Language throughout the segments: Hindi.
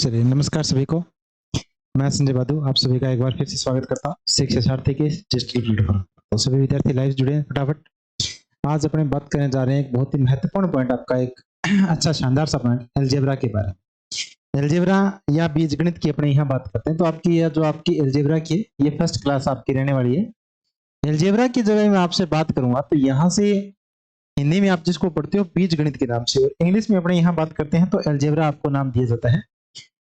चलिए, नमस्कार सभी को। मैं संजय बादू आप सभी का एक बार फिर से स्वागत करता हूँ शिक्षार्थी के डिजिटल प्लेटफॉर्म। तो सभी विद्यार्थी लाइव जुड़े हैं फटाफट। आज अपने बात करने जा रहे हैं एक बहुत ही महत्वपूर्ण पॉइंट, आपका एक अच्छा शानदार सा पॉइंट अलजेब्रा के बारे में। अलजेब्रा या बीजगणित की अपने यहाँ बात करते हैं। तो आपकी यह जो आपकी अलजेब्रा की ये फर्स्ट क्लास आपकी रहने वाली है। अलजेब्रा की जगह मैं आपसे बात करूंगा तो यहाँ से हिंदी में आप जिसको पढ़ते हो बीजगणित के नाम से, और इंग्लिश में अपने यहाँ बात करते हैं तो अलजेब्रा आपको नाम दिया जाता है।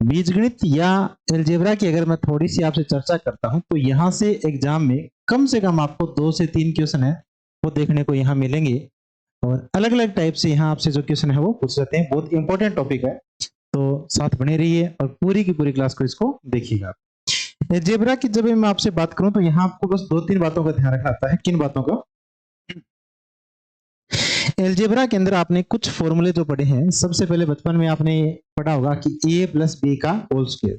बीजगणित या अलजेब्रा की अगर मैं थोड़ी सी आपसे चर्चा करता हूं तो यहां से एग्जाम में कम से कम आपको 2 से 3 क्वेश्चन है वो देखने को यहाँ मिलेंगे, और अलग अलग टाइप से यहाँ आपसे जो क्वेश्चन है वो पूछ जाते हैं। बहुत इंपॉर्टेंट टॉपिक है, तो साथ बने रहिए और पूरी की पूरी क्लास को इसको देखिएगा। अलजेब्रा की जब मैं आपसे बात करूं तो यहाँ आपको बस 2-3 बातों का ध्यान रखना आता है। किन बातों का? अलजेब्रा के अंदर आपने कुछ फॉर्मूले जो पढ़े हैं, सबसे पहले बचपन में आपने पढ़ा होगा कि a प्लस बी का whole square.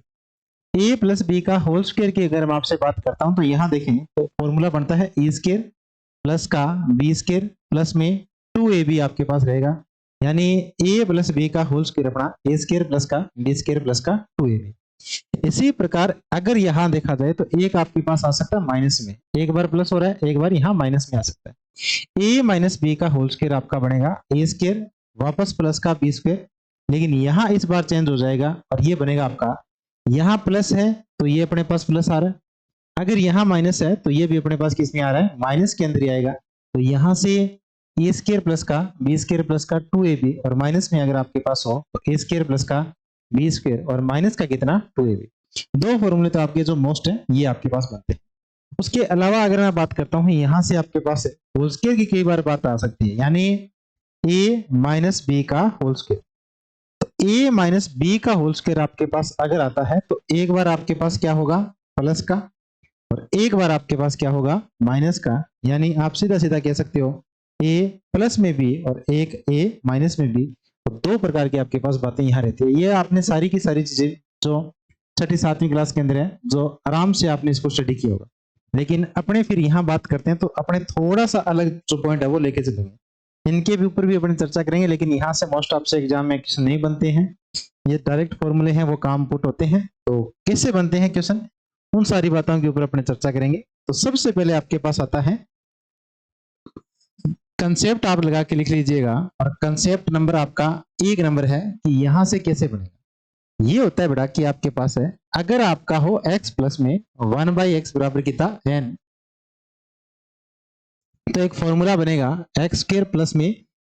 a plus b का होल स्क्वायर की अगर मैं आपसे बात करता हूं तो यहाँ देखें तो फॉर्मूला बनता है ए स्क्वायर प्लस का बी स्क्वायर प्लस में 2ab आपके पास रहेगा, यानी a प्लस बी का होल स्क्वायर अपना ए स्क्वायर प्लस का बी स्क्वायर प्लस का 2ab। इसी प्रकार अगर यहाँ देखा जाए तो एक आपके पास आ सकता है माइनस में, एक बार प्लस हो रहा है, एक बार यहाँ माइनस में आ सकता है। a माइनस बी का होल स्क्वायर आपका बनेगा ए स्क्वायर वापस प्लस का बी स्क्वायर, लेकिन यहाँ इस बार चेंज हो जाएगा और ये बनेगा आपका, यहाँ प्लस है तो ये अपने पास प्लस आ रहा है, अगर यहाँ माइनस है तो ये भी अपने पास किस में आ रहा है, माइनस के अंदर ही आएगा। तो यहाँ से ए स्क्वायर प्लस का बी स्क्वायर प्लस का 2ab, और माइनस में अगर आपके पास हो तो ए स्क्वायर प्लस का बी स्क्वायर और माइनस का कितना 2ab। दो फॉर्मूले तो आपके जो मोस्ट है ये आपके पास बनते हैं। उसके अलावा अगर मैं बात करता हूं यहाँ से आपके पास होल स्क्वायर की कई बार बात आ सकती है, यानी a माइनस बी का होल स्क्वायर। तो a माइनस बी का होल स्क्वायर आपके पास अगर आता है तो एक बार आपके पास क्या होगा, प्लस का, और एक बार आपके पास क्या होगा, माइनस का। यानी आप सीधा सीधा कह सकते हो a प्लस में b और एक a माइनस में b। तो दो प्रकार की आपके पास बातें यहाँ रहती है। ये आपने सारी की सारी चीजें जो 6ठी-7वीं क्लास के अंदर है, जो आराम से आपने इसको स्टडी किया होगा, लेकिन अपने फिर यहाँ बात करते हैं तो अपने थोड़ा सा अलग जो पॉइंट है वो लेके चलेंगे। इनके भी ऊपर भी अपने चर्चा करेंगे, लेकिन यहाँ से मोस्ट आपसे एग्जाम में क्वेश्चन नहीं बनते हैं। ये डायरेक्ट फॉर्मूले हैं, वो काम पुट होते हैं। तो कैसे बनते हैं क्वेश्चन, उन सारी बातों के ऊपर अपने चर्चा करेंगे। तो सबसे पहले आपके पास आता है कंसेप्ट, आप लगा के लिख लीजिएगा, और कंसेप्ट नंबर आपका 1 नंबर है कि यहाँ से कैसे बनेगा। ये होता है बेटा कि आपके पास है, अगर आपका हो x प्लस में 1/x बराबर कितना n, तो एक फॉर्मूला बनेगा x स्क्वायर प्लस में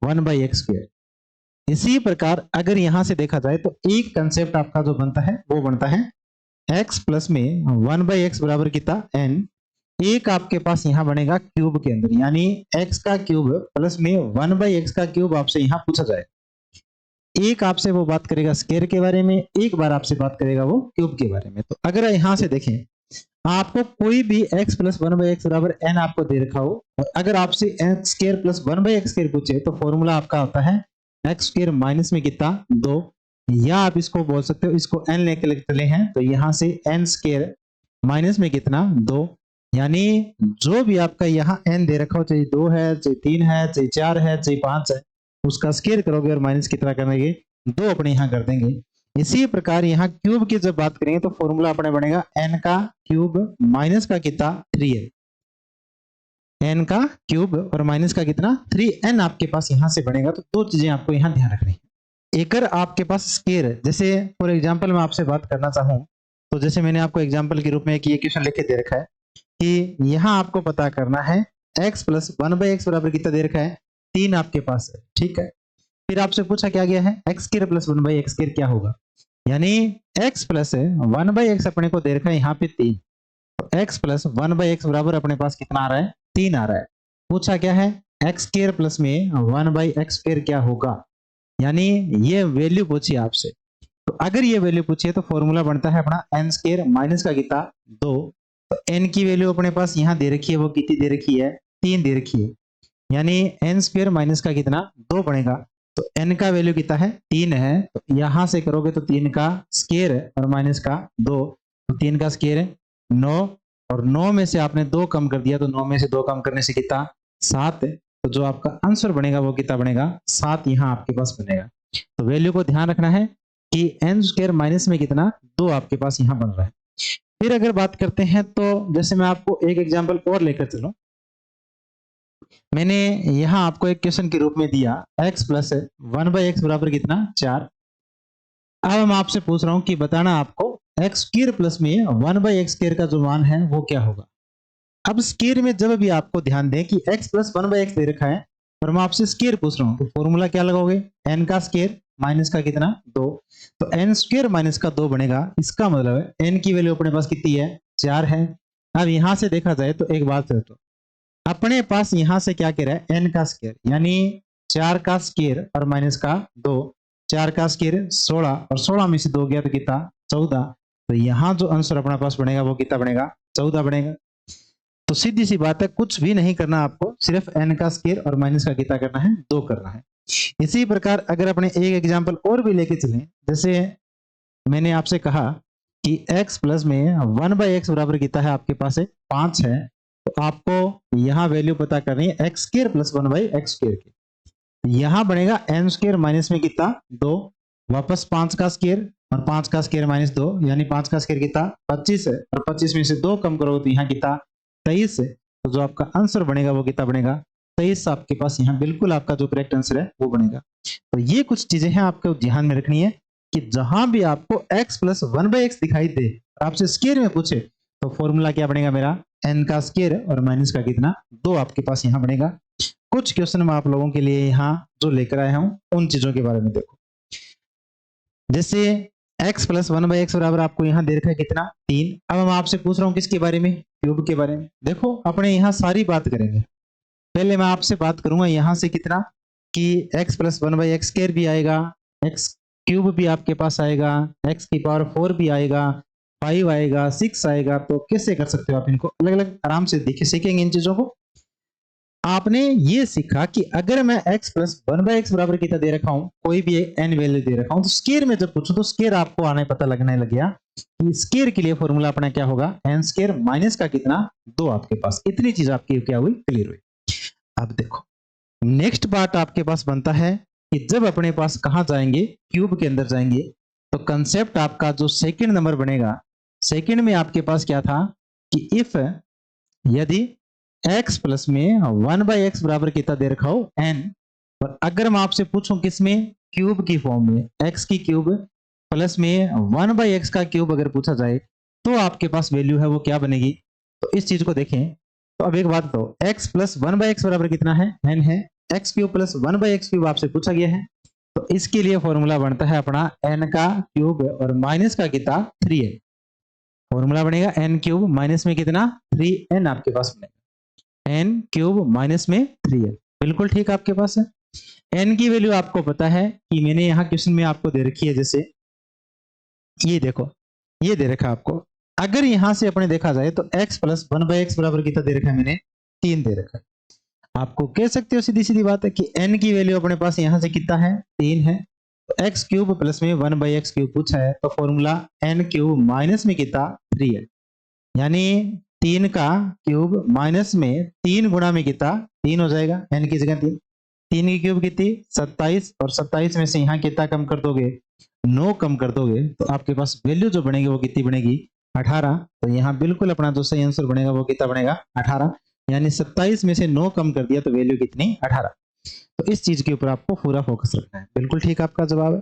1/x स्क्वायर। इसी प्रकार अगर यहां से देखा जाए तो एक कंसेप्ट आपका जो बनता है वो बनता है x प्लस में 1/x बराबर कितना n। एक आपके पास यहाँ बनेगा क्यूब के अंदर, यानी x का क्यूब प्लस में 1/x का क्यूब आपसे यहाँ पूछा जाए। एक आपसे वो बात करेगा स्क्वायर के बारे में, एक बार आपसे बात करेगा वो क्यूब के बारे में। तो अगर यहाँ से देखें, आपको कोई भी x प्लस 1/x बराबर n आपको दे रखा हो, और अगर आपसे x square plus 1/x square पूछे तो फॉर्मूला आपका होता है x स्क्वायर माइनस में कितना 2, या आप इसको बोल सकते हो, इसको n लेके चले हैं तो यहाँ से n स्क्वायर माइनस में कितना 2, यानी जो भी आपका यहाँ n दे रखा हो, चाहे 2 है, चाहे 3 है, चाहे 4 है, चाहे 5 है, उसका स्क्वायर करोगे और माइनस कितना करेंगे, 2 अपने यहाँ कर देंगे। इसी प्रकार यहाँ क्यूब की जब बात करेंगे तो फॉर्मूला अपने बनेगा n का क्यूब माइनस का कितना 3 है, n का क्यूब और माइनस का कितना 3n आपके पास यहाँ से बनेगा। तो दो चीजें आपको यहाँ ध्यान रखनी है। एक आपके पास स्क्वायर, जैसे फॉर एग्जांपल मैं आपसे बात करना चाहूँ तो जैसे मैंने आपको एग्जांपल के रूप में एक ये क्वेश्चन लिख के दे रखा है कि यहाँ आपको पता करना है x प्लस 1/x बराबर कितना दे रखा है, 3 आपके पास है, ठीक है। फिर आपसे पूछा क्या गया है, x square plus 1/x square क्या होगा, यानी x प्लस 1/x अपने को दे रखा है यहाँ पे 3, तो x प्लस 1/x बराबर अपने पास कितना आ रहा है, 3 आ रहा है। पूछा क्या है, x स्क्वायर प्लस में 1/x स्क्वायर क्या होगा, यानी ये वैल्यू पूछी आपसे। तो अगर ये वैल्यू पूछी है तो फॉर्मूला बनता है अपना n स्क्वायर माइनस का कितना 2। तो n की वैल्यू अपने पास यहाँ दे रखी है, वो कितनी दे रखी है, 3 दे रखी है, यानी n स्क्वायर माइनस का कितना 2 बनेगा। तो n का वैल्यू कितना है, 3 है, तो यहां से करोगे तो 3 का स्क्वायर और माइनस का 2, तो 3 का स्क्वायर 9, और 9 में से आपने 2 कम कर दिया, तो 9 में से 2 कम करने से कितना 7 है। तो जो आपका आंसर बनेगा वो कितना बनेगा, 7 यहाँ आपके पास बनेगा। तो वैल्यू को ध्यान रखना है कि एन स्क्वायर माइनस में कितना 2 आपके पास यहाँ बन रहा है। फिर अगर बात करते हैं तो जैसे मैं आपको एक एग्जांपल और लेकर चलूं, मैंने यहाँ आपको एक क्वेश्चन के रूप में दिया x प्लस 1/x बराबर कितना 4। अब मैं आपसे पूछ रहा हूं कि बताना आपको x स्क्वायर प्लस में 1/x स्क्वायर का जो मान है वो क्या होगा। अब स्क्वायर में जब भी आपको ध्यान दें कि x प्लस 1/x दे रखा है और मैं आपसे स्क्वायर पूछ रहा हूं तो फॉर्मूला क्या लगाओगे, n का स्क्वायर माइनस का कितना 2, तो n स्क्वायर माइनस का 2 बनेगा। इसका मतलब है n की वैल्यू अपने पास कितनी है 4 है। अब यहां से देखा जाए तो एक बात है, तो अपने पास यहां से क्या कह रहा है n का स्क्वायर यानी 4 का स्क्वायर और माइनस का 2, 4 का स्क्वायर 16 और 16 में से 2 गया तो कितना 14, तो यहाँ जो आंसर अपने पास बनेगा वो कितना बनेगा 14 बनेगा। तो सीधी सी बात है, कुछ भी नहीं करना आपको, सिर्फ n का स्क्वायर और माइनस का कितना करना है 2 करना है। इसी प्रकार अगर अपने एक एग्जांपल और भी लेके चलें, जैसे मैंने आपसे कहा कि x प्लस में 1/x बराबर कितना है आपके पास 5 है, तो आपको यहाँ वैल्यू पता करनी है x square plus 1/x square की। यहाँ बनेगा n स्क्वायर माइनस में कितना 2, वापस 5 का स्क्वायर और 5 का स्क्वायर माइनस 2 यानी 5 का स्क्वायर कितना 25 है, और 25 में से 2 कम करो तो यहाँ कितना 23 है। तो जो आपका आंसर बनेगा वो कितना बनेगा 23 आपके पास यहाँ बिल्कुल आपका जो करेक्ट आंसर है वो बनेगा। तो ये कुछ चीजें हैं आपको ध्यान में रखनी है कि जहां भी आपको x प्लस 1/x दिखाई दे आपसे स्क्वायर में पूछे तो फॉर्मूला क्या बनेगा मेरा n का स्क्वायर और माइनस का कितना 2 आपके पास यहाँ बनेगा। कुछ क्वेश्चन मैं आप लोगों के लिए यहाँ जो लेकर आया हूँ उन चीजों के बारे में देखो। जैसे x प्लस 1/x बराबर आपको यहाँ दे रखा है कितना 3। अब मैं आपसे पूछ रहा हूँ किसके बारे में, क्यूब के बारे में। देखो अपने यहाँ सारी बात करेंगे, पहले मैं आपसे बात करूंगा यहाँ से कितना कि x प्लस 1/x स्क्वायर भी आएगा, x क्यूब भी आपके पास आएगा, x की पावर 4 भी आएगा, 5 आएगा, 6 आएगा। तो कैसे कर सकते हो आप इनको अलग अलग आराम से देखिए, सीखेंगे इन चीजों को। आपने ये सीखा कि अगर मैं x प्लस 1/x बराबर कितना दे रखा हूं, कोई भी n वैल्यू दे रखा हूं, तो स्क्वायर में जब पूछूं तो स्क्वायर आपको आने पता लगने लग गया कि स्क्वायर के लिए फॉर्मूला अपना क्या होगा n स्क्वायर माइनस का कितना 2 आपके पास। इतनी चीज आपकी क्या हुई क्लियर हुई। अब देखो नेक्स्ट पार्ट आपके पास बनता है कि जब अपने पास कहां जाएंगे क्यूब के अंदर जाएंगे तो कंसेप्ट आपका जो सेकंड नंबर बनेगा, सेकंड में आपके पास क्या था कि इफ यदि x प्लस में 1/x बराबर कितना दे रखा हो n, और अगर मैं आपसे पूछूं किसमें क्यूब की फॉर्म में x की क्यूब प्लस में 1/x का क्यूब अगर पूछा जाए तो आपके पास वैल्यू है वो क्या बनेगी। तो इस चीज को देखें। तो अब एक बात बताओ, x प्लस 1/x बराबर कितना है n है, x cube plus 1/x cube आपसे पूछा गया है, तो इसके लिए फॉर्मूला बनता है अपना n का क्यूब और माइनस का कितना 3 है। फॉर्मूला बनेगा n क्यूब माइनस में कितना 3n आपके पास बनेगा, n क्यूब माइनस में 3 है। बिल्कुल ठीक आपके पास है। n की वैल्यू आपको पता है कि मैंने यहाँ क्वेश्चन में आपको दे रखी है, जैसे ये देखो ये दे रखा आपको। अगर यहां से अपने देखा जाए तो x प्लस 1/x बराबर कितना दे रखा है मैंने 3 दे रखा है। आपको कह सकते हो सीधी सीधी बात है कि n की वैल्यू अपने पास यहां से कितना है 3 है, तो x क्यूब प्लस में 1/x क्यूब पूछा है तो फॉर्मूला n क्यूब माइनस में कितना 3 है, यानी 3 का क्यूब माइनस में 3 गुणा में कितना 3 हो जाएगा, n की जगह 3, 3 की क्यूब कितनी 27, और 27 में से यहाँ कितना कम कर दोगे 9 कम कर दोगे तो आपके पास वैल्यू जो बनेगी वो कितनी बनेगी 18। तो यहाँ बिल्कुल अपना जो सही आंसर बनेगा वो कितना बनेगा 18, यानी 27 में से 9 कम कर दिया तो वैल्यू कितनी 18। तो इस चीज के ऊपर आपको पूरा फोकस रखना है। बिल्कुल ठीक आपका जवाब है।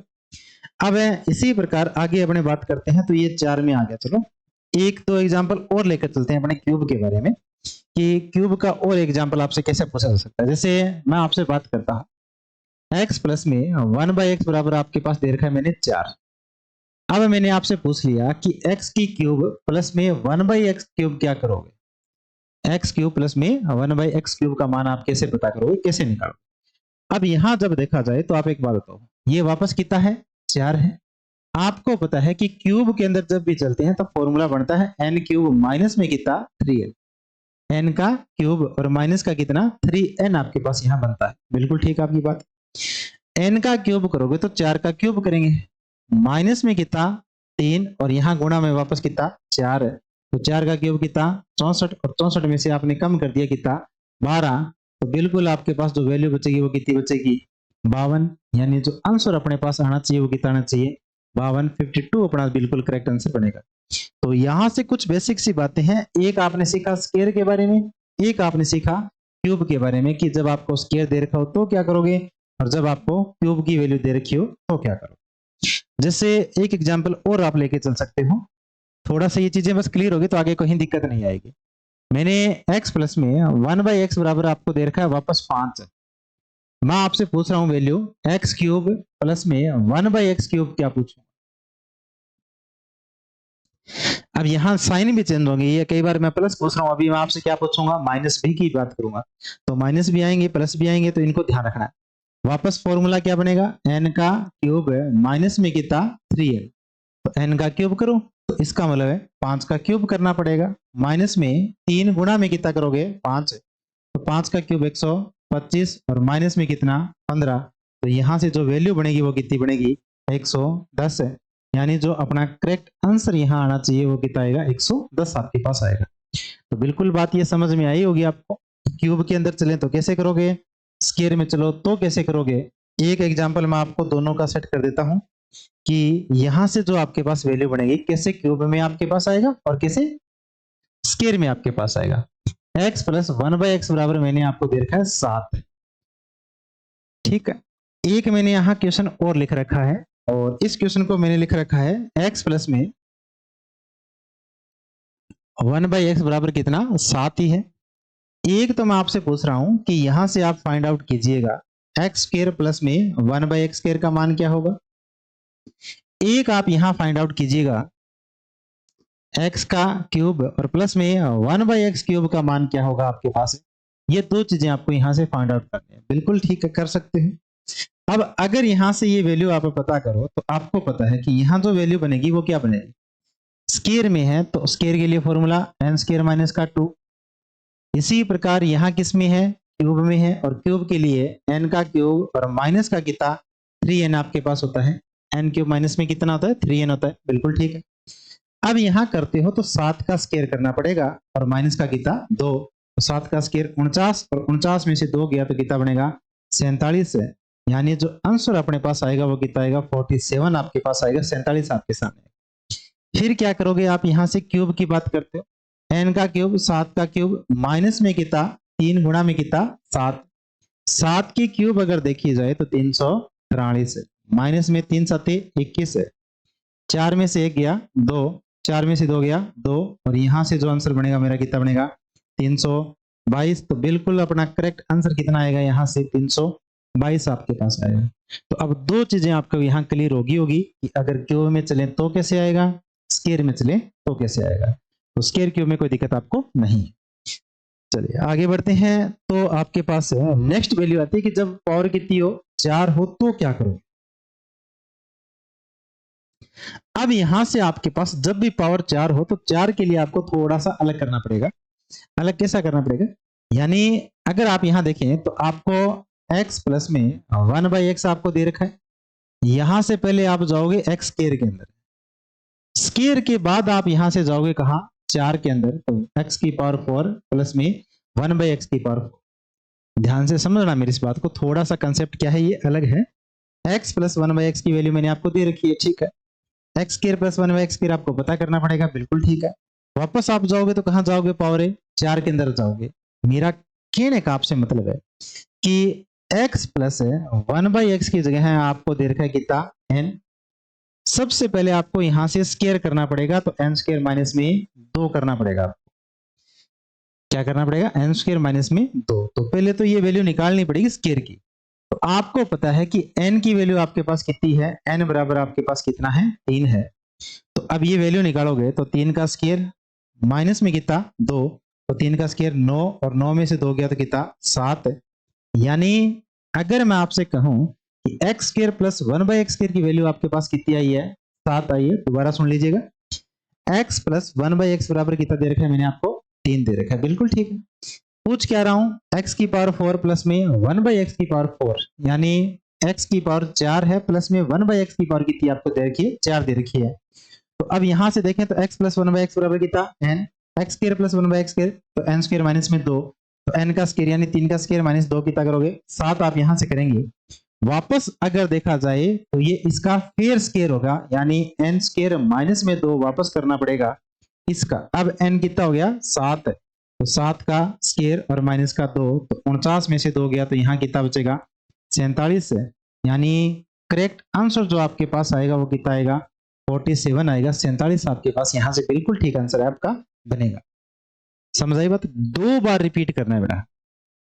अब इसी प्रकार आगे अपने बात करते हैं, तो ये 4 में आ गया। चलो एक तो एग्जाम्पल और लेकर चलते हैं अपने क्यूब के बारे में कि क्यूब का और एग्जाम्पल आपसे कैसे पूछा जा सकता है। जैसे मैं आपसे बात करता हूं x प्लस में 1/x बराबर आपके पास दे रखा है मैंने 4। अब मैंने आपसे पूछ लिया कि x की क्यूब प्लस में 1/x क्यूब क्या करोगे, x क्यूब प्लस में 1/x क्यूब का मान आप कैसे पता करोगे, कैसे निकालोगे। अब यहां जब देखा जाए तो आप एक बात बताओ, ये वापस कितना है 4 है। आपको पता है कि क्यूब के अंदर जब भी चलते हैं तो फॉर्मूला बनता है n क्यूब माइनस में कितना 3n, n का क्यूब और माइनस का कितना 3n आपके पास यहां बनता है। बिल्कुल ठीक आपकी बात। n का क्यूब करोगे तो 4 का क्यूब करेंगे, माइनस में कितना 3 और यहाँ गुणा में वापस कितना 4 है, तो 4 का क्यूब कितना 64, और 64 में से आपने कम कर दिया कितना 12, तो बिल्कुल आपके पास जो वैल्यू बचेगी वो कितनी बचेगी 52, यानी जो आंसर अपने पास आना चाहिए वो कितना आना चाहिए 52 52 अपना बिल्कुल करेक्ट आंसर बनेगा। तो यहां से कुछ बेसिक सी बातें हैं, एक आपने सीखा स्क्वायर के बारे में, एक आपने सीखा क्यूब के बारे में कि जब आपको स्क्वायर दे रखा हो तो क्या करोगे, और जब आपको क्यूब की वैल्यू दे रखी हो तो क्या करोगे। जैसे एक एग्जांपल और आप लेके चल सकते हो, थोड़ा सा ये चीजें बस क्लियर होगी तो आगे कोई दिक्कत नहीं आएगी। मैंने x प्लस में 1/x बराबर आपको दे रखा है वापस 5। मैं आपसे पूछ रहा हूं वैल्यू x क्यूब प्लस में 1/x क्यूब क्या पूछूं। अब यहाँ साइन भी चेंज होंगे, ये कई बार मैं प्लस पूछ रहा हूँ, अभी मैं आपसे क्या पूछूंगा, माइनस भी की बात करूंगा, तो माइनस भी आएंगे प्लस भी आएंगे, तो इनको ध्यान रखना है। वापस फॉर्मूला क्या बनेगा, n का क्यूब माइनस में कितना 3n, तो n का क्यूब करो तो इसका मतलब है 5 का क्यूब करना पड़ेगा, माइनस में 3 गुणा में कितना करोगे 5, तो 5 का क्यूब 125 और माइनस में कितना 15, तो यहाँ से जो वैल्यू बनेगी वो कितनी बनेगी 110 है। यानी जो अपना करेक्ट आंसर यहाँ आना चाहिए वो कितना आएगा 110 आपके पास आएगा। तो बिल्कुल बात ये समझ में आई होगी आपको। क्यूब के अंदर चले तो कैसे करोगे, स्क्वायर में चलो तो कैसे करोगे। एक एग्जांपल मैं आपको दोनों का सेट कर देता हूं कि यहां से जो आपके पास वैल्यू बनेगी कैसे क्यूब में आपके पास आएगा और कैसे स्क्वायर में आपके पास आएगा। x प्लस 1/x बराबर मैंने आपको दे रखा है 7। ठीक है, एक मैंने यहाँ क्वेश्चन और लिख रखा है, और इस क्वेश्चन को मैंने लिख रखा है x प्लस में 1/x बराबर कितना 7 ही है। एक तो मैं आपसे पूछ रहा हूं कि यहां से आप फाइंड आउट कीजिएगा एक्स स्क्वायर प्लस में 1/x स्क्वायर का मान क्या होगा। एक आप यहां फाइंड आउट कीजिएगा x का क्यूब और प्लस में 1/x क्यूब का मान क्या होगा आपके पास। ये दो चीजें आपको यहां से फाइंड आउट करनी है, बिल्कुल ठीक है कर सकते हैं। अब अगर यहां से ये वैल्यू आप पता करो तो आपको पता है कि यहां जो वैल्यू बनेगी वो क्या बनेगी, स्क्वायर में है तो स्क्वायर के लिए फॉर्मूला n स्क्वायर माइनस का 2। इसी प्रकार यहाँ किस में है, क्यूब में है, और क्यूब के लिए n का क्यूब और माइनस का कितना 3n आपके पास होता है। n क्यूब माइनस में कितना होता है 3n होता है, बिल्कुल ठीक है। अब यहाँ करते हो तो 7 का स्क्वायर करना पड़ेगा और माइनस का कितना 2, तो 7 का स्क्वायर 49 और 49 में से 2 गया तो कितना बनेगा 47 है। यानी जो आंसर अपने पास आएगा वो कितना आएगा 47 आपके पास आएगा, 47 आपके सामने। फिर क्या करोगे आप, यहां से क्यूब की बात करते हो, n का क्यूब 7 का क्यूब माइनस में कितना 3 गुणा में कितना 7, 7 की क्यूब अगर देखी जाए तो 343 है, माइनस में 3 7 21 है, 4 में से 1 गया 2, 4 में से 2 गया 2, और यहां से जो आंसर बनेगा मेरा कितना बनेगा 322। तो बिल्कुल अपना करेक्ट आंसर कितना आएगा, यहाँ से 322 आपके पास आएगा। तो अब दो चीजें आपको यहाँ क्लियर होगी कि अगर क्यूब में चले तो कैसे आएगा, स्क्वायर में चले तो कैसे आएगा। तो स्क्वायर क्यूब में कोई दिक्कत आपको नहीं। चलिए आगे बढ़ते हैं। तो आपके पास नेक्स्ट वैल्यू आती है कि जब पावर कितनी हो 4 हो तो क्या करो। अब यहां से आपके पास जब भी पावर 4 हो तो 4 के लिए आपको थोड़ा सा अलग करना पड़ेगा। अलग कैसा करना पड़ेगा, यानी अगर आप यहां देखें तो आपको x प्लस में 1/x आपको दे रखा है, यहां से पहले आप जाओगे x स्क्वायर के अंदर, स्क्वायर के बाद आप यहां से जाओगे कहां 4 के अंदर, तो x की पावर 4 प्लस में 1/x की पावर 4। ध्यान से समझना मेरी इस बात को, थोड़ा सा कंसेप्ट क्या है ये अलग है। x प्लस 1/x की वैल्यू मैंने आपको दे रखी है, ठीक है, x square plus 1/x square आपको पता करना पड़ेगा, बिल्कुल ठीक है। वापस आप जाओगे तो कहां जाओगे, पावर 4 के अंदर जाओगे। मेरा कहने का आपसे मतलब है कि x प्लस 1/x की जगह है आपको दे रखा है कितना n। सबसे पहले आपको यहां से स्क्वायर करना पड़ेगा, तो n स्क्वायर माइनस में 2 करना पड़ेगा। क्या करना पड़ेगा, n स्क्वायर माइनस में 2। तो पहले तो ये वैल्यू निकालनी पड़ेगी स्क्वायर की। तो आपको पता है कि n की वैल्यू आपके पास कितनी है, n बराबर आपके पास कितना है 3 है। तो अब ये वैल्यू निकालोगे तो 3 का स्क्वायर माइनस में कितना 2, तो 3 का स्क्वायर 9 और 9 में से 2 गया तो कितना 7। यानी अगर मैं आपसे कहूं कि x square plus 1/x square की वैल्यू आपके पास कितनी आई है 7 आई है, दोबारा सुन लीजिएगा, x प्लस 1/x बराबर कितना दे रखा है मैंने आपको 3 दे रखा है, बिल्कुल ठीक है। पूछ क्या रहा हूं, x की पावर 4 प्लस में 1/x की पावर 4, यानी x की पावर 4 है प्लस में 1/x की पावर कितनी आपको दे रखी है 4 दे रखी है। तो अब यहां से देखें तो x प्लस 1/x बराबर कितना n, x square plus 1/x square, तो n स्क्वायर माइनस में 2, तो n का स्क्वायर यानी 3 का स्क्वायर माइनस 2 कितना करोगे 7 आप यहां से करेंगे। वापस अगर देखा जाए तो ये इसका फेयर स्केयर होगा, यानी n स्केयर माइनस में 2 वापस करना पड़ेगा इसका। अब n कितना हो गया 7, तो 7 का स्केयर और माइनस का 2, तो 49 में से 2 गया तो यहाँ कितना बचेगा 47 है। यानी करेक्ट आंसर जो आपके पास आएगा वो कितना आएगा 47 आएगा। 47 आपके पास यहाँ से बिल्कुल ठीक आंसर है आपका बनेगा। समझ आई बात? 2 बार रिपीट करना है बेटा,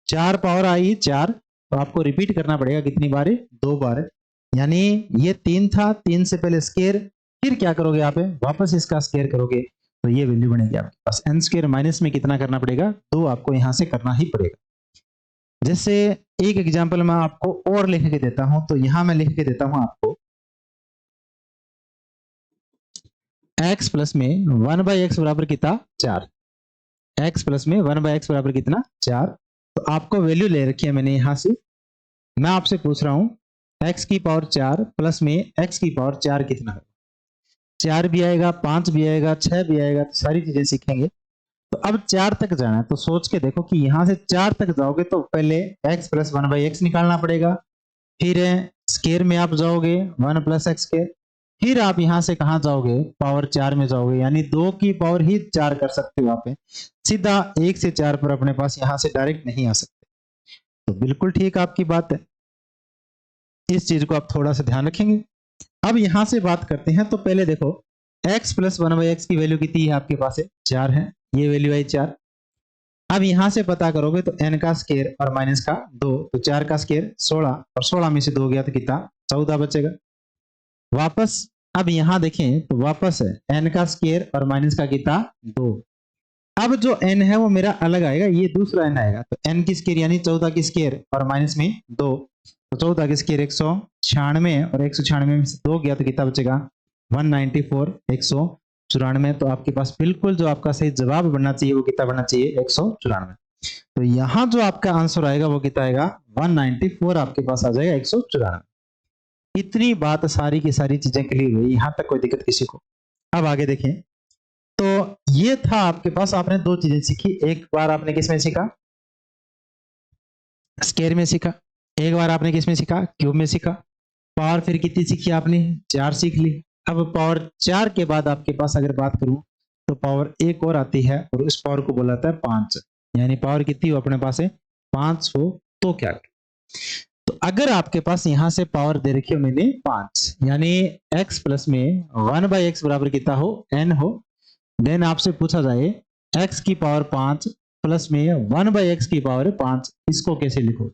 4 पावर आई 4, तो आपको रिपीट करना पड़ेगा कितनी बार? 2 बार। यानी ये 3 था, 3 से पहले स्केयर, फिर क्या करोगे आप वापस इसका स्केयर करोगे तो ये वैल्यू बनेगी आपके पास। n स्केयर माइनस में कितना करना पड़ेगा 2 आपको यहां से करना ही पड़ेगा। जैसे एक एग्जांपल मैं आपको और लिख के देता हूं, तो यहां मैं लिख के देता हूं आपको x प्लस में 1/x बराबर कितना 4, x प्लस में 1/x बराबर कितना 4। तो आपको वैल्यू ले रखी है मैंने यहां से, मैं आपसे पूछ रहा हूं x की पावर 4 प्लस में x की पावर 4 कितना है। 4 भी आएगा, 5 भी आएगा, 6 भी आएगा, तो सारी चीजें सीखेंगे। तो अब 4 तक जाना है, तो सोच के देखो कि यहां से 4 तक जाओगे तो पहले x प्लस 1/x निकालना पड़ेगा, फिर स्केयर में आप जाओगे 1 प्लस एक्स स्केयर, फिर आप यहां से कहां जाओगे पावर 4 में जाओगे, यानी 2 की पावर ही 4 कर सकते हो आप, सीधा 1 से 4 पर अपने पास यहां से डायरेक्ट नहीं आ सकते। तो बिल्कुल ठीक आपकी बात है, इस चीज को आप थोड़ा सा ध्यान रखेंगे। अब यहां से बात करते हैं, तो पहले देखो x प्लस 1/x की वैल्यू कितनी है आपके पास है 4 है, ये वैल्यू आई 4। अब यहां से पता करोगे तो n का स्केयर और माइनस का 2, तो 4 का स्केयर 16 और 16 में से 2 गया तो कितना 14 बचेगा। वापस अब यहां देखें तो वापस है n का स्केयर और माइनस का कितना 2। अब जो n है वो मेरा अलग आएगा, ये दूसरा n आएगा, तो n की स्केयर यानी 14 की स्केयर और माइनस में 2, तो 14 की स्केयर 196 और 196 में से 2 गया तो कितना बचेगा 194, 194। तो आपके पास बिल्कुल जो आपका सही जवाब बनना चाहिए वो कितना बनना चाहिए 194। तो यहाँ जो आपका आंसर आएगा वो कितना आएगा 194 आपके पास आ जाएगा 194। इतनी बात सारी की सारी चीजें क्लियर हुई, यहां तक कोई दिक्कत किसी को? अब आगे देखें, तो ये था आपके पास, आपने 2 चीजें सीखी। एक बार आपने किसमें सीखा स्केयर में सीखा, एक बार आपने किसमें सीखा क्यूब में सीखा। पावर फिर कितनी सीखी आपने 4 सीख ली। अब पावर 4 के बाद आपके पास अगर बात करूं तो पावर एक और आती है और उस पावर को बोला जाता है 5, यानी पावर कितनी हो अपने पास है 5 हो तो क्या करें? तो अगर आपके पास यहां से पावर दे रखी हो मैंने 5, यानी x प्लस में 1/x बराबर कितना हो n हो, देन आपसे पूछा जाए x की पावर 5 प्लस में 1/x की पावर 5, इसको कैसे लिखो?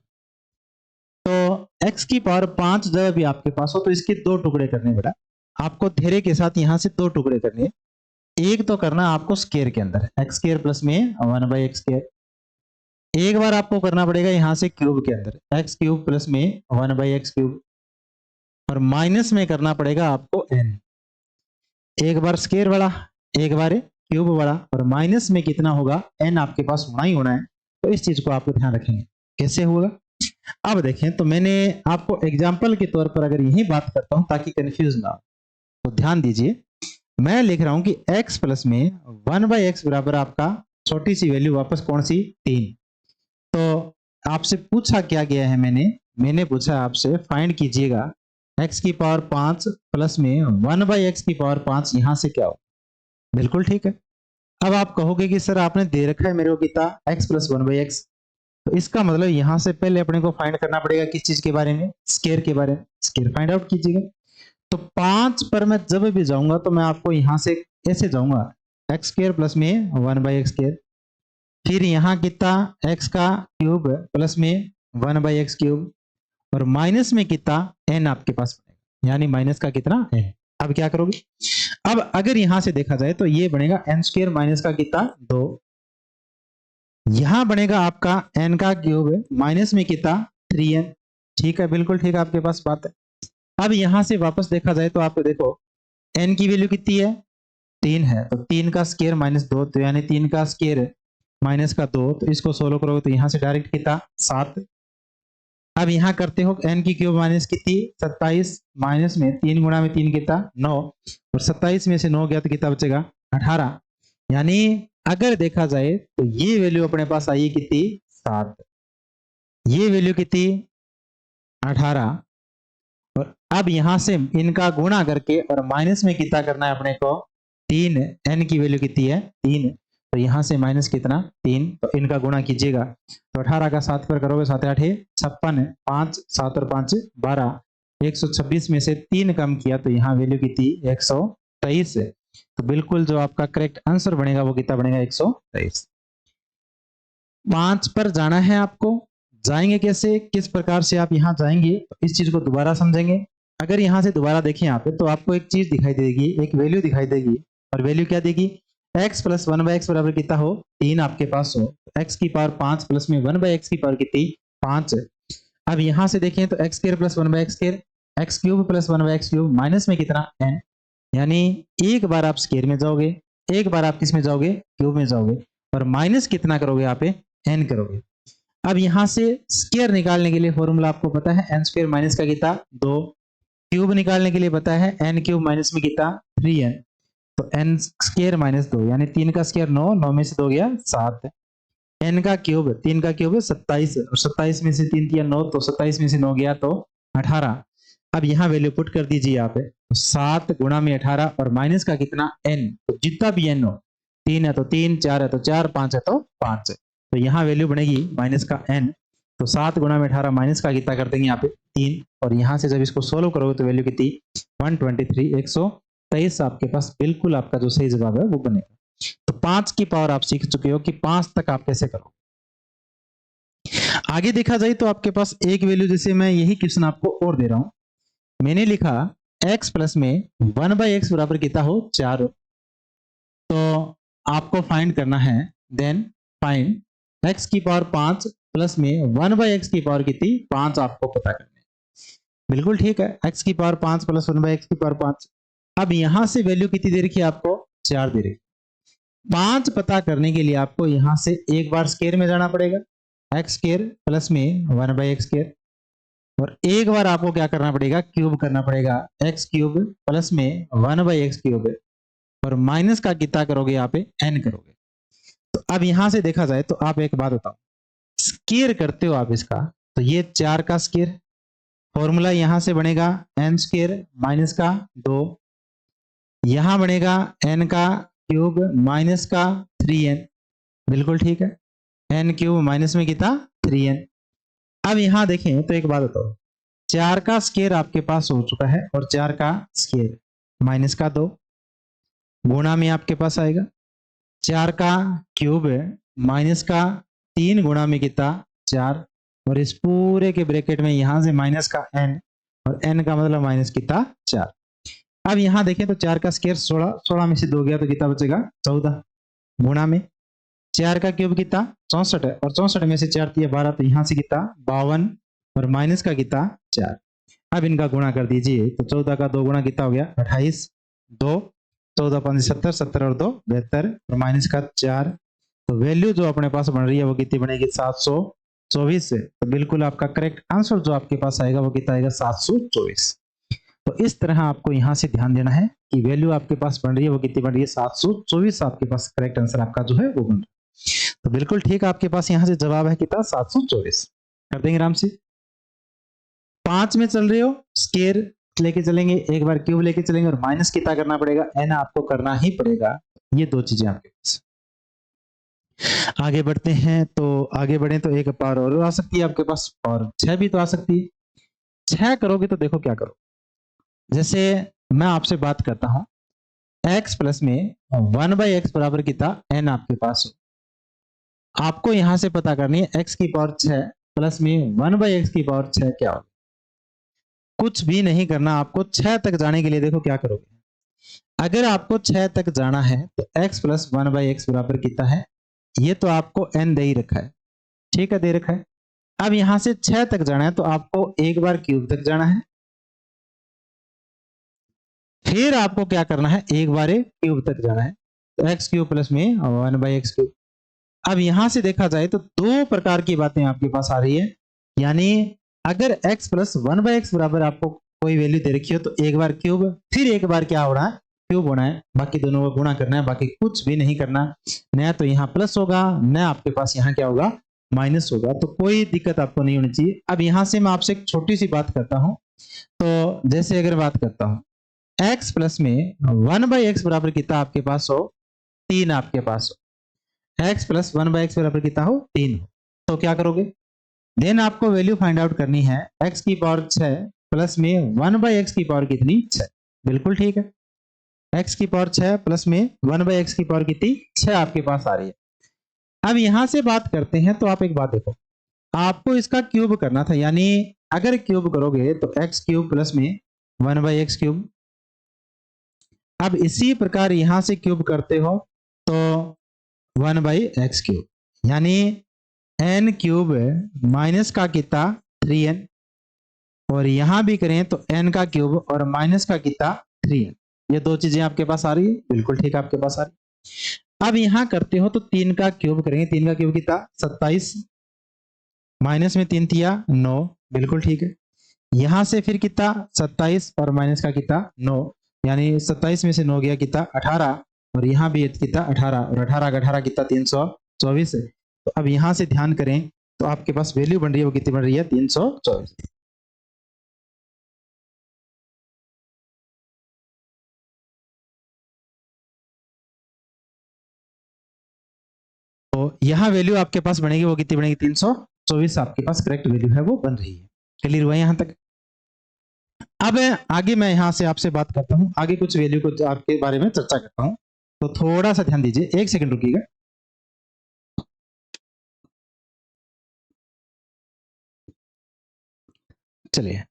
तो x की पावर 5 जब भी आपके पास हो तो इसके 2 टुकड़े करने बेटा, आपको धैर्य के साथ यहां से 2 टुकड़े करने। एक तो करना आपको स्केयर के अंदर x स्केयर प्लस में 1/x स्केयर, एक बार आपको करना पड़ेगा यहां से क्यूब के अंदर x क्यूब प्लस में 1/x क्यूब, और माइनस में करना पड़ेगा आपको n। एक बार स्केयर वाला, एक बार क्यूब वाला, और माइनस में कितना होगा n आपके पास होना ही होना है। तो इस चीज को आपको ध्यान रखेंगे कैसे होगा। अब देखें, तो मैंने आपको एग्जाम्पल के तौर पर अगर यही बात करता हूं ताकि कंफ्यूज ना हो, तो ध्यान दीजिए। मैं लिख रहा हूं कि x प्लस में 1/x बराबर आपका छोटी सी वैल्यू वापस कौन सी 3। तो आपसे पूछा क्या गया है, मैंने पूछा आपसे फाइंड कीजिएगा x की पावर 5 प्लस में 1/x की पावर 5, यहां से क्या हो। बिल्कुल ठीक है। अब आप कहोगे कि सर आपने दे रखा है मेरे को कितना x प्लस 1/x, तो इसका मतलब यहां से पहले अपने को फाइंड करना पड़ेगा किस चीज के बारे में, स्केयर के बारे में। स्केयर फाइंड आउट कीजिएगा। तो 5 पर मैं जब भी जाऊंगा तो मैं आपको यहां से ऐसे जाऊंगा x स्केयर प्लस में 1/x स्केयर, फिर यहाँ कितना x का क्यूब प्लस में 1/x क्यूब, और माइनस में कितना n आपके पास बनेगा, यानी माइनस का कितना n। अब क्या करोगे, अब अगर यहां से देखा जाए तो ये बनेगा n स्क्वायर माइनस का कितना 2, यहां बनेगा आपका n का क्यूब माइनस में कितना 3n। ठीक है, बिल्कुल ठीक है, आपके पास बात है। अब यहां से वापस देखा जाए तो आप देखो n की वैल्यू कितनी है 3 है, तो 3 का स्क्वायर माइनस 2, तो यानी 3 का स्क्वायर माइनस का 2, तो इसको सोल्व करोगे तो यहां से डायरेक्ट कितना 7। अब यहां करते हो n की क्यूब माइनस कितनी 27, माइनस में 3 गुणा में 3 कितना 9, और 27 में से 9 गया तो कितना बचेगा 18। यानी अगर देखा जाए तो ये वैल्यू अपने पास आई कितनी 7, ये वैल्यू कितनी 18, अब यहां से इनका गुणा करके और माइनस में कितना करना है अपने को 3, n की वैल्यू कितनी है 3, तो यहां से माइनस कितना 3, तो इनका गुणा कीजिएगा तो 18 का 7 पर करोगे 7 8 56, 5 7 और 5 12, 126 में से 3 कम किया तो यहाँ वैल्यू कितनी 123 है। तो बिल्कुल जो आपका करेक्ट आंसर बनेगा वो कितना बनेगा 123। 5 पर जाना है आपको, जाएंगे कैसे, किस प्रकार से आप यहाँ जाएंगे, तो इस चीज को दोबारा समझेंगे। अगर यहाँ से दोबारा देखें यहाँ पे तो आपको एक चीज दिखाई देगी, एक वैल्यू दिखाई देगी, और वैल्यू क्या देगी x प्लस 1/x बराबर कितना हो 3 आपके पास हो, x की पावर 5 प्लस में 1/x की पावर कितनी 5 है। अब यहाँ से देखें तो x square plus 1/x square, x cube plus 1/x cube minus में कितना n, यानी एक बार आप स्क्वायर में जाओगे, एक बार आप किस में जाओगे क्यूब में जाओगे, और माइनस कितना करोगे यहाँ पे n करोगे। अब यहां से स्क्वायर निकालने के लिए फॉर्मूला आपको पता है n स्क्वायर माइनस का कितना 2, क्यूब निकालने के लिए पता है n क्यूब माइनस में कितना 3n, तो n स्क्वायर माइनस 2 यानी 3 का स्क्वायर 9, 9 में से 2 गया 7, n का क्यूब 3 का क्यूब 27 और 27 में से 3 दिया 9, तो 27 में से 9 गया तो 18। अब यहाँ वैल्यू पुट कर दीजिए यहाँ पे, तो 7 गुणा में 18 और माइनस का कितना n, तो जितना भी n हो, 3 है तो 3, 4 है तो 4, 5 है तो 5 है, तो यहाँ वैल्यू बनेगी माइनस का n, तो 7 गुणा में 18 माइनस का कितना कर देंगे यहाँ पे 3, और यहाँ से जब इसको सोल्व करोगे तो वैल्यू कितनी 123, 123 आपके पास बिल्कुल आपका जो सही जवाब है वो बनेगा। तो 5 की पावर आप सीख चुके हो कि 5 तक आप कैसे करो। आगे देखा जाए तो आपके पास एक वैल्यू, जैसे मैं यही क्वेश्चन आपको और दे रहा हूं, मैंने लिखा x प्लस में 1/x बराबर कितना हो 4, तो आपको फाइंड करना है, देन फाइंड x की पावर 5 प्लस में 1/x की पावर कितनी 5 आपको पता करना है। बिल्कुल ठीक है, x की पावर 5 प्लस 1/x की पावर 5। अब यहां से वैल्यू कितनी दे रखी है आपको 4 दे रखी। 5 पता करने के लिए आपको यहां से एक बार स्क्वायर में जाना पड़ेगा, x स्क्वायर प्लस में 1/x स्क्वायर, और एक बार आपको क्या करना पड़ेगा क्यूब करना पड़ेगा, x क्यूब प्लस में 1/x क्यूब, और माइनस का कितना करोगे यहाँ पे n करोगे। तो अब यहां से देखा जाए तो आप एक बात बताओ, स्क्वायर करते हो आप इसका, तो ये 4 का स्क्वायर, फॉर्मूला यहां से बनेगा n स्क्वायर माइनस का 2, यहां बनेगा n का क्यूब माइनस का 3n, बिल्कुल ठीक है, n क्यूब माइनस में कितना 3n। अब यहां देखें तो एक बात बताओ, 4 का स्क्वायर आपके पास हो चुका है, और 4 का स्क्वायर माइनस का 2 गुणा में आपके पास आएगा 4 का क्यूब माइनस का 3 गुणा में कितना 4, और इस पूरे के ब्रैकेट में यहां से माइनस का n, और n का मतलब माइनस कितना 4। अब यहां देखें तो 4 का स्क्वायर 16, 16 में से 2 गया तो कितना बचेगा 14, गुणा में 4 का क्यूब कितना 64 है, और 64 में से 4 दिया 12, तो यहां से कितना 52, और माइनस का कितना 4। अब इनका गुणा कर दीजिए तो 14 का 2 गुणा कितना हो गया 28, 2 14 5 70, 70 और 2 72, और माइनस का 4, तो वैल्यू जो अपने पास बन रही है वो कितनी बनेगी 724 से। तो बिल्कुल आपका करेक्ट आंसर जो आपके पास आएगा वो कितना आएगा 724। तो इस तरह आपको यहाँ से ध्यान देना है कि वैल्यू आपके पास बन रही है वो कितनी बन रही है 724, आपके पास करेक्ट आंसर आपका जो है वो बन रहा है। तो बिल्कुल ठीक है, आपके पास यहाँ से जवाब है कितना 724। कर देंगे आराम से। 5 में चल रहे हो स्क्वायर लेके चलेंगे, एक बार क्यूब लेके चलेंगे, और माइनस कितना करना पड़ेगा n आपको करना ही पड़ेगा। ये दो चीजें आपके पास। आगे बढ़ते हैं, तो आगे बढ़े तो एक पावर और आ सकती है आपके पास, और 6 भी तो आ सकती है। 6 करोगे तो देखो क्या करो, जैसे मैं आपसे बात करता हूं x प्लस में 1/x बराबर कितना n आपके पास हो, आपको यहां से पता करनी है x की पावर 6 प्लस में 1/x की पावर 6 क्या होगी। कुछ भी नहीं करना आपको, 6 तक जाने के लिए देखो क्या करोगे। अगर आपको 6 तक जाना है तो x प्लस 1/x बराबर कितना है, ये तो आपको n दे ही रखा है, ठीक है दे रखा है। अब यहां से 6 तक जाना है तो आपको एक बार क्यूब तक जाना है, फिर आपको क्या करना है एक बार क्यूब तक जाना है, तो x क्यूब प्लस में 1/x क्यूब। अब यहां से देखा जाए तो दो प्रकार की बातें आपके पास आ रही है, यानी अगर x प्लस 1/x बराबर आपको कोई वैल्यू दे रखी हो तो एक बार क्यूब, फिर एक बार क्या होना है क्यूब होना है, बाकी दोनों को गुणा करना है, बाकी कुछ भी नहीं करना। न तो यहाँ प्लस होगा, न आपके पास यहाँ क्या होगा माइनस होगा, तो कोई दिक्कत आपको नहीं होनी चाहिए। अब यहाँ से मैं आपसे एक छोटी सी बात करता हूँ, तो जैसे अगर बात करता हूँ x प्लस में 1/x बराबर कितना आपके पास हो, 3 आपके पास हो, x प्लस 1/x बराबर कितना हो, 3 हो, तो क्या करोगे, देन आपको वैल्यू फाइंड आउट करनी है x की पावर 6 प्लस में 1/x की पावर कितनी, 6। बिल्कुल ठीक है, x की पावर 6 प्लस में 1/x की पावर कितनी, 6 आपके पास आ रही है। अब यहां से बात करते हैं तो आप एक बात देखो, आपको इसका क्यूब करना था, यानी अगर क्यूब करोगे तो x क्यूब प्लस में 1/x क्यूब। अब इसी प्रकार यहां से क्यूब करते हो तो 1/x क्यूब, यानी n क्यूब माइनस का कितना 3n, और यहां भी करें तो n का क्यूब और माइनस का कितना 3n। ये दो चीजें आपके पास आ रही है, बिल्कुल ठीक आपके पास आ रही है। अब यहां करते हो तो 3 का क्यूब करेंगे, 3 का क्यूब कितना 27, माइनस में 3 थिया 9, बिल्कुल ठीक है। यहां से फिर कितना 27 और माइनस का कितना 9, यानी 27 में से 9 गया कितना 18, और यहाँ भी कितना 18, और 18 का 18 कितना 324 है। तो अब यहां से ध्यान करें तो आपके पास वैल्यू बन रही है, वो कितनी बन रही है 324। तो यहाँ वैल्यू आपके पास बनेगी, वो कितनी बनेगी 324 आपके पास करेक्ट वैल्यू है, वो बन रही है। क्लियर हुआ यहाँ तक। अब आगे मैं यहाँ से आपसे बात करता हूँ, आगे कुछ वैल्यू को तो आपके बारे में चर्चा करता हूँ, तो थोड़ा सा ध्यान दीजिए, एक सेकंड रुकिएगा। चलिए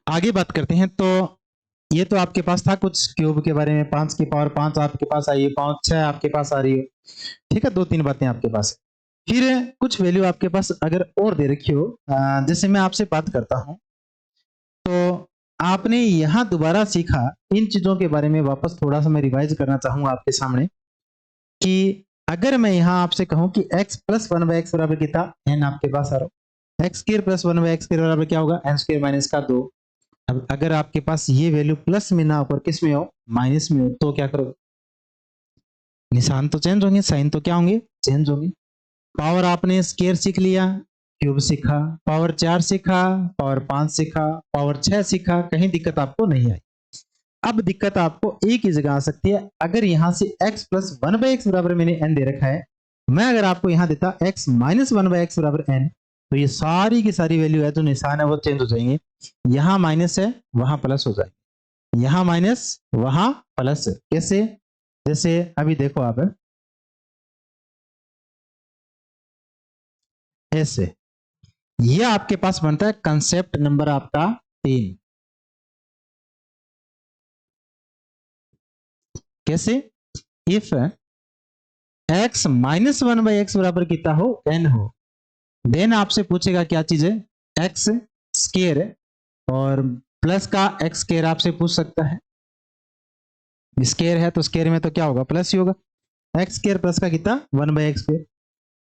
आगे बात करते हैं। तो ये तो आपके पास था कुछ क्यूब के बारे में, 5 की पावर 5 आपके पास आई है, 5 6 आपके पास आ रही है, ठीक है, 2-3 बातें आपके पास। फिर कुछ वैल्यू आपके पास अगर और दे रखी हो, जैसे मैं आपसे बात करता हूं तो आपने यहां दोबारा सीखा, इन चीजों के बारे में वापस थोड़ा सा मैं रिवाइज करना चाहूंगा आपके सामने, कि अगर मैं यहां आपसे कहूं कि x प्लस 1/x बराबर कितना n आपके पास आ रहा है, एक्स स्क्र प्लस 1/x के बराबर क्या होगा n² माइनस का 2। अब अगर आपके पास ये वैल्यू प्लस में ना होकर किस में हो, माइनस में हो, तो क्या करोगे, निशान तो चेंज होंगे, साइन तो क्या होंगे, चेंज होंगे। पावर आपने स्केयर सीख लिया, क्यूब सीखा, पावर 4 सीखा, पावर 5 सीखा, पावर 6 सीखा, कहीं दिक्कत आपको नहीं आई। अब दिक्कत आपको एक ही जगह आ सकती है, अगर यहां से x प्लस 1/x बराबर मैंने n दे रखा है, मैं अगर आपको यहां देता x माइनस 1/x बराबर n, तो ये सारी की सारी वैल्यू है जो निशान है वो चेंज हो जाएंगे, यहां माइनस है वहां प्लस हो जाएगा, यहां माइनस वहां प्लस। कैसे, जैसे अभी देखो आप ऐसे, ये आपके पास बनता है कंसेप्ट नंबर आपका 3। कैसे, इफ x माइनस 1/x बराबर कितना हो, n हो, देन आपसे पूछेगा क्या चीज है, x स्केयर, और प्लस का x स्केयर आपसे पूछ सकता है, स्केयर है तो स्केयर में तो क्या होगा, प्लस ही होगा, x स्केयर प्लस का कितना 1/x स्केयर।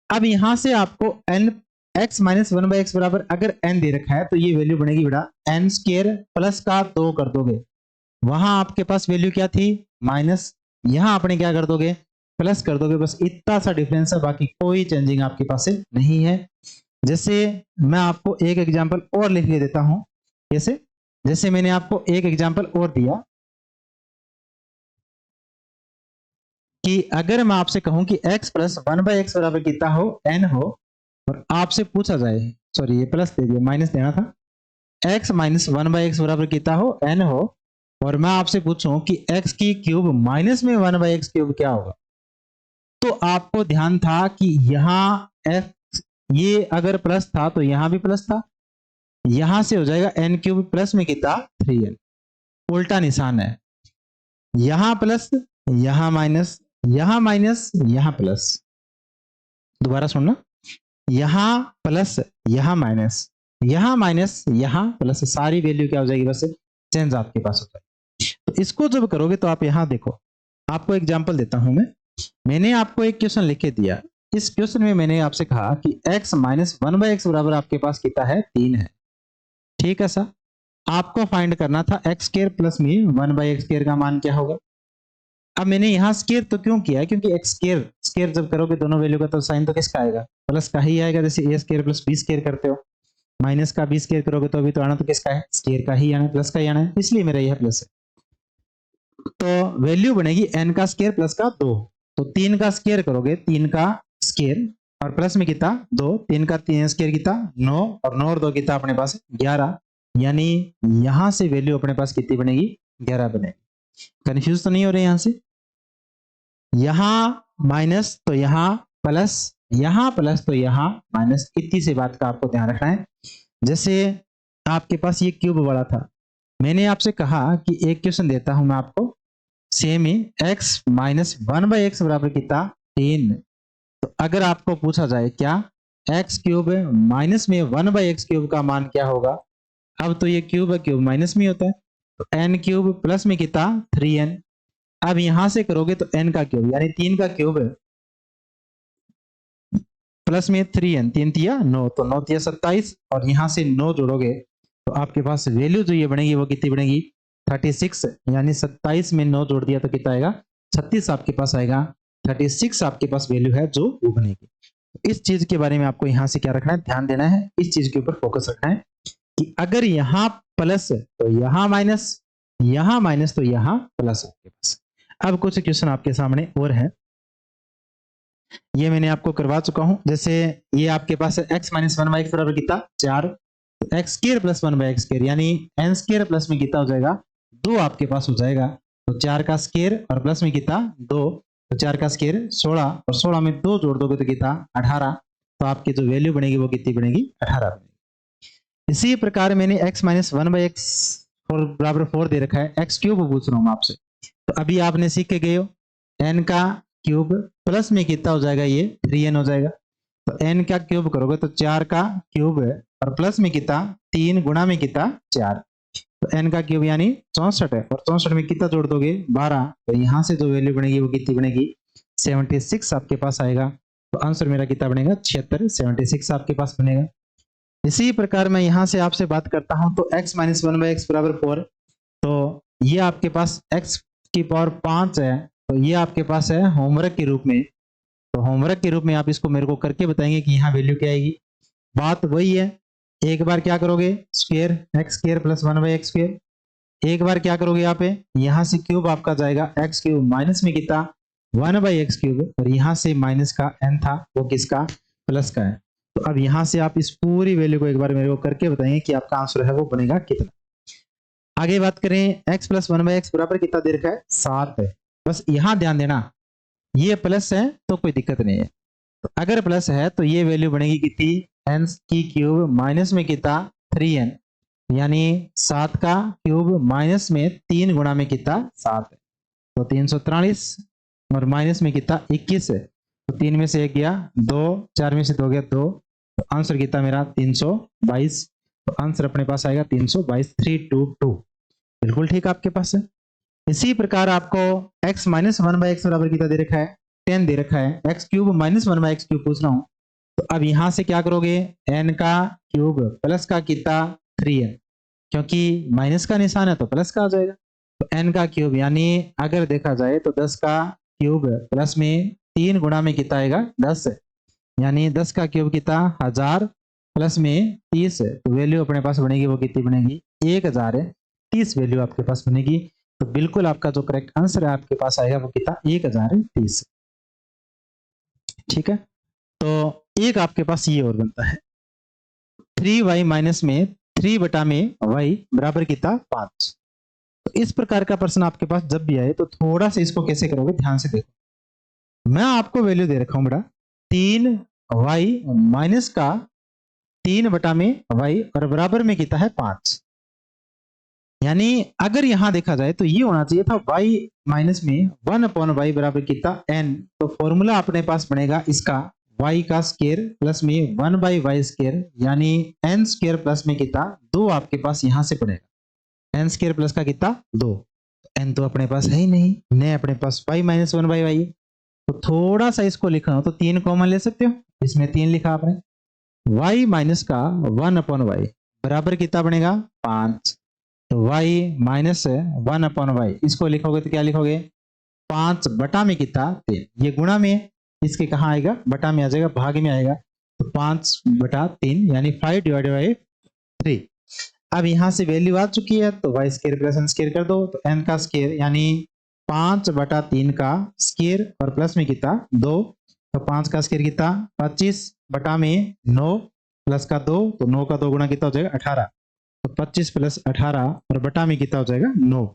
अब यहां से आपको n x माइनस 1/x बराबर अगर n दे रखा है तो ये वैल्यू बनेगी बेटा n स्केयर प्लस का 2 कर दोगे, वहां आपके पास वैल्यू क्या थी माइनस, यहां आपने क्या कर दोगे प्लस कर दोगे, बस इतना सा डिफरेंस है, बाकी कोई चेंजिंग आपके पास नहीं है। जैसे मैं आपको एक एग्जांपल और लिख के देता हूं, कैसे, जैसे मैंने आपको एक एग्जांपल और दिया कि अगर मैं आपसे कहूं कि x प्लस 1/x बराबर कितना हो, n हो, और आपसे पूछा जाए, सॉरी ये प्लस दे दिया, माइनस देना था, x माइनस 1/x बराबर कितना हो, n हो, और मैं आपसे पूछूं कि x की क्यूब माइनस में 1/x क्यूब क्या होगा, तो आपको ध्यान था कि यहां f ये अगर प्लस था तो यहां भी प्लस था, यहां से हो जाएगा n क्यूब प्लस में कितना 3n, उल्टा निशान है, यहां प्लस यहां माइनस, यहां माइनस यहां प्लस, दोबारा सुनना, यहां प्लस यहां माइनस, यहां माइनस यहां प्लस, सारी वैल्यू क्या हो जाएगी, बस चेंज आपके पास होता है। तो इसको जब करोगे तो आप यहां देखो, आपको एग्जांपल देता हूं मैंने आपको एक क्वेश्चन लिख के दिया, इस क्वेश्चन में मैंने आपसे कहा कि x माइनस 1/x बराबर आपके पास कितना है, 3 है, ठीक है सर, आपको फाइंड करना था x स्क्वायर प्लस में 1/x स्क्वायर का मान क्या होगा। अब मैंने यहाँ स्केयर तो क्यों किया है, क्योंकि एक्स स्केयर स्केयर जब करोगे दोनों वैल्यू का तो साइन तो किसका आएगा, प्लस का ही आएगा, जैसे ए स्केयर प्लस बी स्केयर करते हो, माइनस का भी स्केयर करोगे तो अभी तो आना तो किसका है, स्केयर का ही आना, प्लस का ही आना है, इसलिए मेरा यह प्लस है। तो वैल्यू बनेगी n का स्केयर प्लस का 2। तो 3 का स्केयर करोगे, 3 का स्केयर और प्लस में कितना 2, 3 का 3 स्केयर कितना 9 और 9 और 2 कितना अपने पास 11, यानी यहां से वैल्यू अपने पास कितनी बनेगी 11 बनेगी। कंफ्यूज तो नहीं हो रहे यहां से, यहां माइनस तो यहां प्लस तो यहां माइनस, इतनी सी बात का आपको ध्यान रखना है। जैसे आपके पास ये क्यूब वाला था, मैंने आपसे कहा कि एक क्वेश्चन देता हूं मैं आपको, सेम ही x माइनस 1/x बराबर कितना 3। तो अगर आपको पूछा जाए क्या x क्यूब माइनस में 1/x क्यूब का मान क्या होगा, अब तो ये क्यूब है, क्यूब माइनस में होता है, तो n क्यूब प्लस में कितना 3n। अब यहां से करोगे तो n का क्यूब यानी 3 का क्यूब प्लस में 3n, 3 तिया 9, तो 9 तिया 27 और यहां से 9 जोड़ोगे तो आपके पास वैल्यू जो ये बनेगी वो कितनी बनेगी 36, यानी 27 में 9 जोड़ दिया तो कितना आएगा 36 आपके पास आएगा। 36 आपके पास वैल्यू है जो वो बनेगी। इस चीज के बारे में आपको यहां से क्या रखना है, ध्यान देना है, इस चीज के ऊपर फोकस रखना है कि अगर यहाँ प्लस तो यहाँ माइनस, यहाँ माइनस तो यहाँ प्लस आपके पास। अब कुछ क्वेश्चन आपके सामने और है, ये मैंने आपको करवा चुका हूं। जैसे ये आपके पास है x माइनस 1/x बराबर कितना 4, तो x square plus 1/x square यानी n स्केयर प्लस में कितना हो जाएगा 2 आपके पास हो जाएगा। तो 4 का स्केयर और प्लस में कितना 2, तो 4 का स्केयर 16 और 16 में 2 जोड़ दोगे तो कितना 18। तो आपकी जो वैल्यू बनेगी वो कितनी बनेगी 18 बनेगी। इसी प्रकार मैंने x माइनस 1/x बराबर 4 दे रखा है, x क्यूब पूछ रहा हूँ आपसे, तो अभी आपने सीख के गए हो n का क्यूब प्लस में कितना हो जाएगा ये 3n हो जाएगा। तो n का क्यूब करोगे तो 4 का क्यूब और प्लस में कितना 3 गुणा में कितना 4, तो n का क्यूब यानी 64 है और 64 में कितना जोड़ दोगे 12, तो यहाँ से जो वैल्यू बनेगी वो कितनी बनेगी 76 आपके पास आएगा। तो आंसर मेरा कितना बनेगा 76, 76 आपके पास बनेगा। इसी प्रकार मैं यहाँ से आपसे बात करता हूँ, तो x माइनस 1/x बराबर 4, तो ये आपके पास x की पावर 5 है, तो ये आपके पास है होमवर्क के रूप में। तो होमवर्क के रूप में आप इसको मेरे को करके बताएंगे कि यहाँ वैल्यू क्या आएगी। बात वही है, एक बार क्या करोगे square x square plus 1/x square, एक बार क्या करोगे यहाँ पे, यहाँ से क्यूब आपका जाएगा x क्यूब माइनस में कितना 1/x क्यूब, और यहाँ से माइनस का n था वो किसका प्लस का है। तो अब यहाँ से आप इस पूरी वैल्यू को एक बार मेरे को करके बताएंगे कि आपका आंसर है वो बनेगा कितना। आगे बात करें x प्लस 1/x बराबर कितना दे रखा है 7 है। बस यहाँ ध्यान देना ये प्लस है तो कोई दिक्कत नहीं है, तो अगर प्लस है तो ये वैल्यू बनेगी कितनी n की क्यूब माइनस में कितना 3n, यानी 7 का क्यूब माइनस में 3 गुणा में कितना 7 है, तो 343 और माइनस में कितना 21 है, तो 3 में से 1 गया 2, 4 में से 2 गया 2, तो आंसर कितना मेरा 322। तो आंसर अपने पास आएगा 322, 322 बिल्कुल ठीक आपके पास है। इसी प्रकार आपको x माइनस 1/x बराबर कितना दे रखा है 10 दे रखा है, x cube minus 1/x cube पूछ रहा हूँ। तो अब यहां से क्या करोगे n का क्यूब प्लस का कितना 3n, क्योंकि माइनस का निशान है तो प्लस का आ जाएगा। तो n का क्यूब यानी अगर देखा जाए तो 10 का क्यूब प्लस में 3 गुणा में कितना आएगा 10, यानी 10 का क्यूब कितना 1000 प्लस में 30, तो वैल्यू अपने पास बनेगी वो कितनी बनेगी 1030 वैल्यू आपके पास बनेगी। तो बिल्कुल आपका जो करेक्ट आंसर है आपके पास आएगा वो कितना 1030। ठीक है, तो एक आपके पास ये और बनता है 3y माइनस में 3 बटा में y बराबर कितना 5। तो इस प्रकार का प्रश्न आपके पास जब भी आए तो थोड़ा सा इसको कैसे करोगे ध्यान से देखो। मैं आपको वैल्यू दे रखा हूं बेटा 3y माइनस का 3 बटा में y और बराबर में कितना है 5, यानी अगर यहां देखा जाए तो ये होना चाहिए था y माइनस में 1/y बराबर कितना n, तो फॉर्मूला अपने पास बनेगा इसका y का स्क्वायर प्लस में 1/y स्क्वायर, यानी n स्क्वायर प्लस में कितना 2 आपके पास यहां से पड़ेगा, n स्क्वायर प्लस का कितना 2, n तो अपने पास है ही नहीं, न अपने पास y माइनस 1/y, तो थोड़ा सा इसको लिखना हो तो 3 कॉमन ले सकते हो, इसमें 3 लिखा आपने, y माइनस का 1/y बराबर कितना बनेगा 5, तो y माइनस 1/y इसको लिखोगे तो क्या लिखोगे 5 बटा में कितना 3, ये गुणा में इसके कहाँ आएगा बटा में आ जाएगा, भाग में आएगा, तो 5/3 यानी 5 डिवाइडेड बाई 3। अब यहाँ से वैल्यू आ चुकी है तो Y square plus N square कर दो, तो एन का स्केयर यानी 5/3 का स्केयर और प्लस में कितना 2, तो 5 का स्केयर कितना 25/9 प्लस का 2, तो 9 का 2 गुना कितना हो जाएगा 18, तो 25 प्लस 18 और बटा में कितना हो जाएगा 9।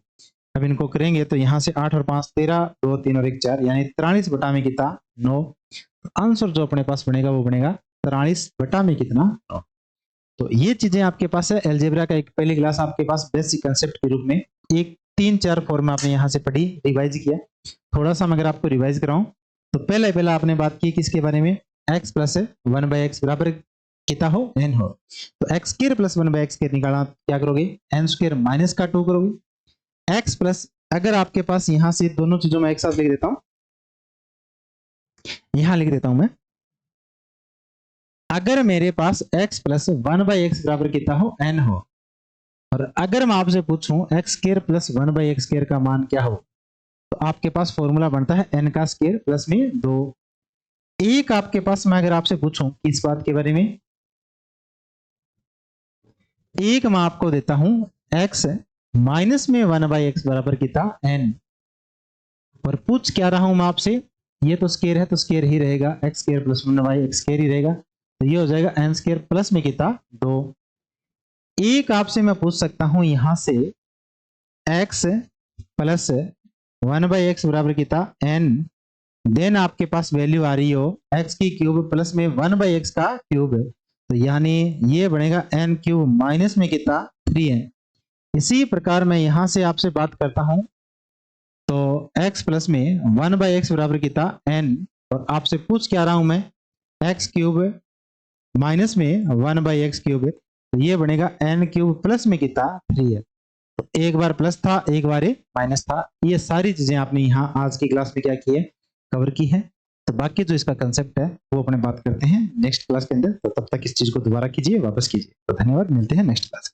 अब इनको करेंगे तो यहाँ से 8 और 5 13, 2 3 और 1 4 यानी 43 बटा में कितना 9। तो आंसर जो अपने पास बनेगा वो बनेगा 43 बटा में कितना 9। तो ये चीजें आपके पास है। अलजेब्रा का एक पहली क्लास आपके पास बेसिक कंसेप्ट के रूप में एक 3-4 फॉर्म आपने यहाँ से पढ़ी, रिवाइज किया। थोड़ा सा मैं अगर आपको रिवाइज कराऊं तो पहला आपने बात की किसके बारे में, x प्लस 1/x बराबर कितना हो n हो, तो x square plus 1/x square निकालना क्या करोगे n स्क्वायर माइनस का 2 करोगे। x प्लस, अगर आपके पास यहां से दोनों चीजों में एक साथ लिख देता हूं, यहां लिख देता हूं मैं, अगर मेरे पास x प्लस 1/x बराबर कितना हो n हो, और अगर मैं आपसे पूछूं x square plus 1/x square का मान क्या हो, तो आपके पास फॉर्मूला बनता है n का स्क्वायर प्लस में 2। एक आपके पास मैं अगर आपसे पूछूं इस बात के बारे में, एक मैं आपको देता हूं x माइनस में 1/x बराबर कितना n, और पूछ क्या रहा हूं मैं आपसे, ये तो स्क्वायर है तो स्क्वायर ही रहेगा, x square plus 1/x square ही रहेगा, तो ये हो जाएगा n स्क्वायर प्लस में कितना 2। एक आपसे मैं पूछ सकता हूं यहां से x प्लस 1/x बराबर कितना n, देन आपके पास वैल्यू आ रही हो x की क्यूब प्लस में 1/x का क्यूब, तो यानी ये बनेगा n क्यूब माइनस में कितना 3n। इसी प्रकार मैं यहां से आपसे बात करता हूं तो x प्लस में 1/x बराबर कितना n, और आपसे पूछ क्या रहा हूं मैं x क्यूब माइनस में 1/x क्यूब, तो ये बनेगा n क्यूब प्लस में कितना 3n। तो एक बार प्लस था एक बार माइनस था। ये सारी चीजें आपने यहाँ आज की क्लास में क्या की है, कवर की है। तो बाकी जो इसका कंसेप्ट है वो अपने बात करते हैं नेक्स्ट क्लास के अंदर। तो तब तक इस चीज को दोबारा कीजिए, वापस कीजिए। तो धन्यवाद, मिलते हैं नेक्स्ट क्लास।